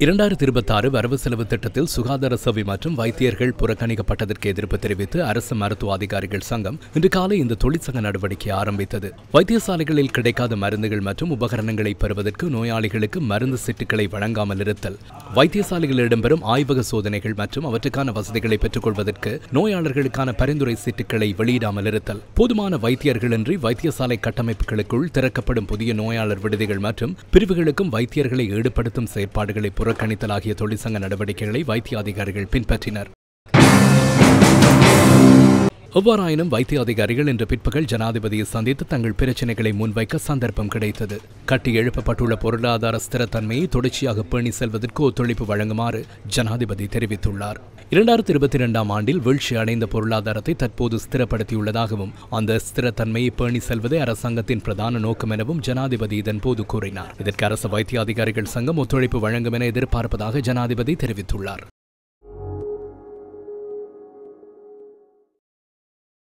2026 வரவு செலவு திட்டத்தில் சுகாதார சேவை மற்றும் வைத்தியர்கள் புறக்கணிக்கப்பட்டதற்கு எதிர்ப்பு தெரிவித்து அரசு மருத்துவ அதிகாரிகள் சங்கம் இன்று காலை இந்த தொழிற்சங்க நடவடிக்கை ஆரம்பித்தது. வைத்தியசாலைகளில் கிடைக்காத மருந்துகள் மற்றும் உபகரணங்களை பெறுவதற்கு நோயாளிகளுக்கு மருந்து சீட்டுகளை வழங்காமல் இருத்தல், வைத்தியசாலைகளில் இடம்பெறும் ஆய்வக சோதனைகள் மற்றும் அவற்றுக்கான வசதிகளை பெற்றுக் கொள்வதற்கு நோயாளர்களுக்கான பரிந்துரை சீட்டுகளை வெளியிடாமல் இருத்தல், போதுமான வைத்தியர்களின்றி வைத்தியசாலை கட்டமைப்புகளுக்குள் திறக்கப்படும் புதிய நோயாளர் விடுதிகள் மற்றும் பிரிவுகளுக்கும் வைத்தியர்களை ஈடுபடுத்தும் செயற்பாடுகளை புறக்கணித்தல் ஆகிய தொழிற்சங்க நடவடிக்கைகளை வைத்திய அதிகாரிகள் பின்பற்றினர். எவ்வாறாயினும் வைத்திய அதிகாரிகள் இன்று பிற்பகல் ஜனாதிபதியை சந்தித்து தங்கள் பிரச்சினைகளை முன்வைக்க சந்தர்ப்பம் கிடைத்தது. கட்டி எழுப்பப்பட்டுள்ள பொருளாதார ஸ்திரத்தன்மையை தொடர்ச்சியாக பேணி செல்வதற்கு ஒத்துழைப்பு வழங்குமாறு ஜனாதிபதி தெரிவித்துள்ளார். 2022 ஆண்டில் வீழ்ச்சி அடைந்த பொருளாதாரத்தை தற்போது ஸ்திரப்படுத்தியுள்ளதாகவும் அந்த ஸ்திரத்தன்மையை பேணி செல்வதே அரசாங்கத்தின் பிரதான நோக்கம் எனவும் ஜனாதிபதி இதன்போது கூறினார். இதற்கு அரசு வைத்திய அதிகாரிகள் சங்கம் ஒத்துழைப்பு வழங்கும் என எதிர்பார்ப்பதாக ஜனாதிபதி தெரிவித்துள்ளார்.